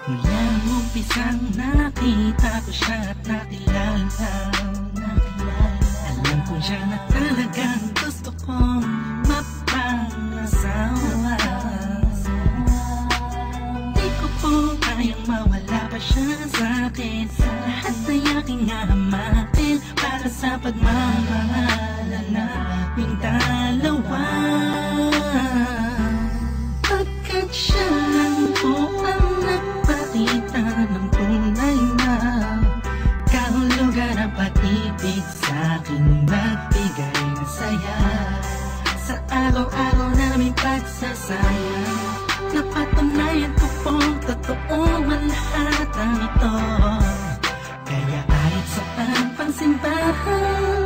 Mula nung umpisang nakita ko siya at nakilala, alam ko siya na talagang gusto kong mapangasawa. Di ko po kayang mawala pa siya sa'kin, sa lahat ay aking hahamakin para sa pagmamahalan naming dalawa. Pagkat siya lang po ang nagpakita ng tunay na kahulugan ng pag-ibig sa'king nagbigay ng saya sa araw-araw naming pagsasama. Napatunayan ko pong totoo ang lahat ng ito, kaya kahit saan pang simbahan,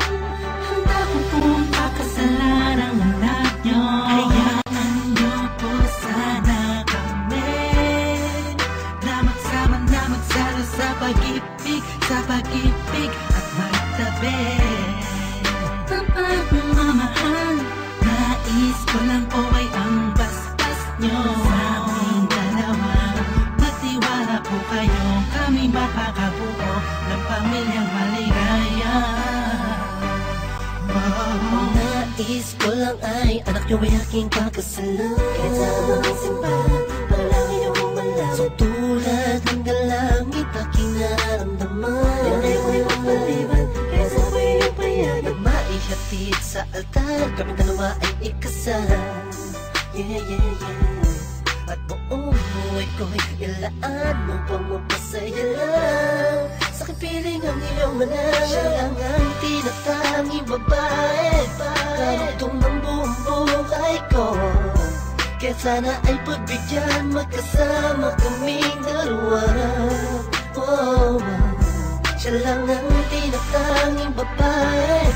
handa ko pong pakasalan ang anak nyo. Hayaan nyo po sana kami na magsama na magsalo sa pag-ibig at magtabi. Ang pagmamahal, nais ko lang po ay ang bastas nyo sa aming dalawa. Magtiwala po kayo, kami makakabuo ng pamilyang maligaya. Nais ko lang ay anak nyo ay aking pakasalan. Kahit sa aming simbahan, para lang iyong malaman. So tulad ng galangit aking nararamdaman, nanay ko yung maliban, kaya sa ako'y iyong payagan. Maihatid sa altar, kami dalawa ay ikasal. Yeah, yeah, yeah. At buong buhay ko'y ilaan mo pang mapasaya lang. Sa aking piling ang iyong anak, siya lang ang tinatanging babae, karugtong ng buong buhay ko. Kaya sana ay pagbigyan, magkasama kaming dalawa. Oh, siya lang ang tinatanging babae,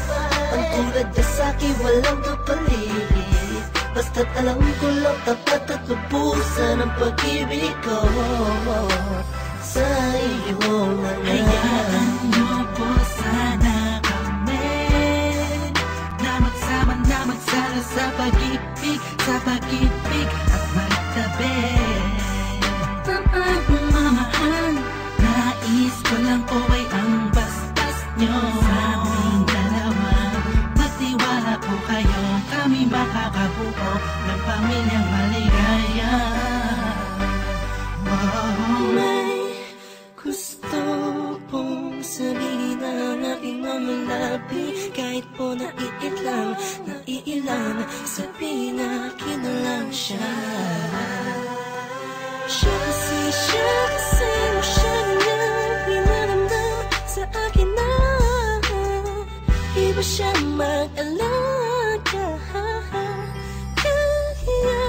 ang tulad niya sa'kin walang kapalit. Basta't alam ko lang tapat at lubusan ang pag-ibig ko sa iyong anak. Hayaan nyo po sana kami na magsama na magsalo sa pag-ibig at magtabi. Ang pagmamahal, nais ko lang po ay ang bastas nyo sa aming dalawa. Magtiwala po kayo, kami makakabuo ng pamilyang maligaya. May gusto pong sabihin ang aking mga labi, kahit po naiilang, sabihin akin na lang siya. Siya kasi mo siya na pinaramdam sa akin na iba siya mag-alaga. Kaya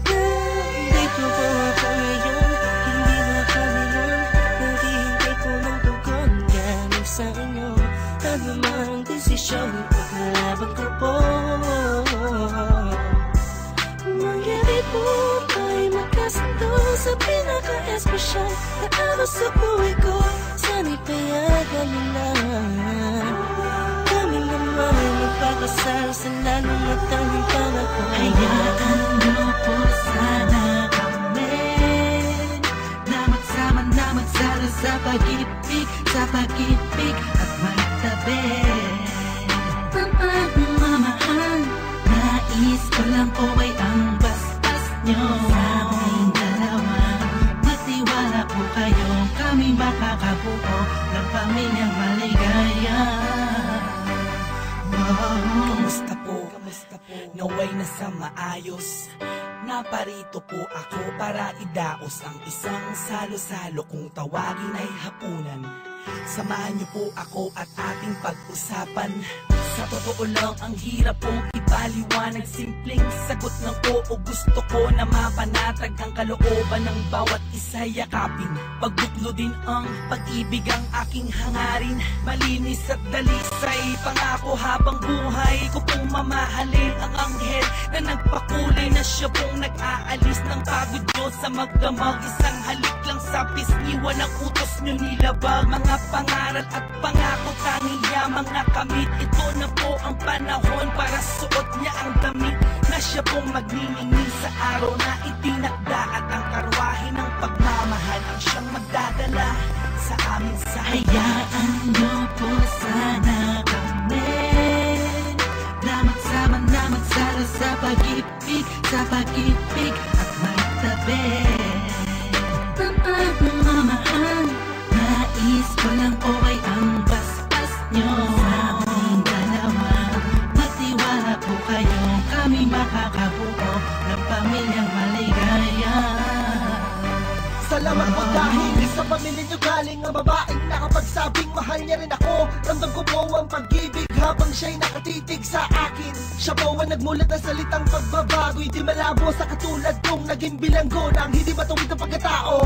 nandito po ako ngayon, hindi na kailan, naghihintay ko ng tugon galing sa inyo. Ano mang desisyon, paglalaban ko po. Mangyari po ay magkasundo sa pinaka-espesyal na araw sa buhay ko. Sana'y payagan mo na kami naman magpakasal sa lalong at tanging pangako. Hayaan nyo po sana kami na magsama na magsalo sa pag-ibig at magtabi. Ang pagmamahal, nais ko lang po ay ang bastas nyo sa aming dalawa. Magtiwala po kayo, kami makakabuo ng pamilyang maligaya. Kamusta po? Naway nasa maayos. Naparito po ako para idaos ang isang salo-salo kung tawagin ay hapunan. Samahan niyo po ako at ating pag-usapan. Sa totoo lang, ang hirap pong ipaliwanag. Simpleng sagot ng oo, gusto ko na mapanatag ang kalooban ng bawat isa yakapin. Pagbuklo din ang pag-ibig ang aking hangarin. Malinis at dalisay, pangako habang buhay ko pong mamahalin ang anghel na nagpakulay na siya pong nag-aalis ng pagod nyo sa magdamag. Isang halik lang sa pisngi, walang utos nyo nilabag. Mga pangaral at pangako, tanging yamang nakamit. Ito na po ang panahon para suot niya ang damit na siya pong magniningning sa araw na itinakda. At ang karwahe ng pagmamahal ang siyang magdadala sa amin sa hayaan niyo po sana kami na magsama na magsara sa pag-ibig at magtabi ng pagmamahal. Nais ko lang po ay ang basbas nyo sa aming dalawa. Magtiwala po kayo, kami makakabuo ng pamilyang maligaya. Salamat po dahil sa pamilya niyo galing ang babaeng nakapagsabing mahal niya rin ako. Ramdam ko po ang pag-ibig habang siya'y nakatitig sa akin. Siya po ang nagmulat ng salitang pagbabago, hindi malabo sa katulad kong naging bilanggo ng hindi matuwid ang pagkatao.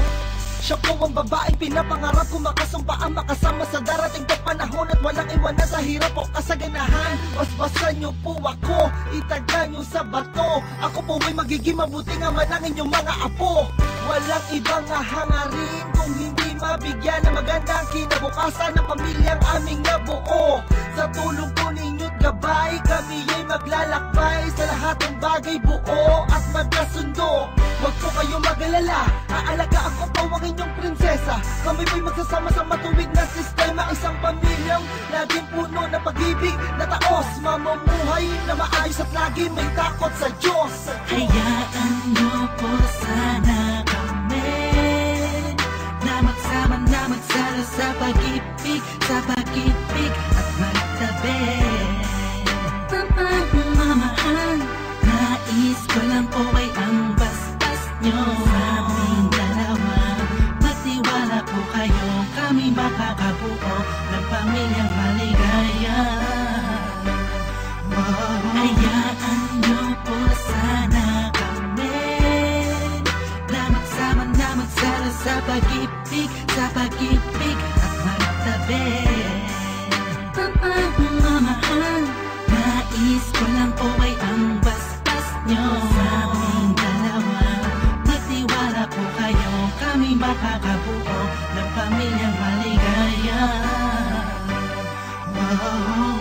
Siya po ang babaeng pinapangarap ko, makasumpaan makasama sa darating na panahon at walang iwanan sa hirap o kasaganahan. Basbasan niyo po ako, itaga niyo sa bato. Ako po ay magiging mabuting ama ng inyong mga apo. Walang ibang hangarin kung hindi mabigyan ng magandang kinabukasan ng pamilyang aming nabuo. Sa tulong po ninyo't gabay, kami ay maglalakbay sa lahat ng bagay buo at magkasundo. Huwag po kayong mag-alala, aalagaan ko po ang inyong prinsesa. Kami po'y magsasama sa matuwid na sistema, isang pamilyang laging puno ng pag-ibig na taos, mamumuhay na maayos at lagi may takot sa Diyos. Hayaan niyo po sana kami na magsama na magsara sa pag-ibig at magtabi ng pagmamahal. Nais ko lang po ay ang basbas nyo sa aming dalawa. Magtiwala po kayo, kami makakabuo ng pamilyang maligaya. Hayaan niyo po sana kami na magsama na magsara sa pag-ibig at magtabi ng pagmamahal. Nais ko lang po ay ang basbas nyo sa aming dalawa. Magtiwala po kayo, kami makakabuo ng pamilyang maligaya. Wow.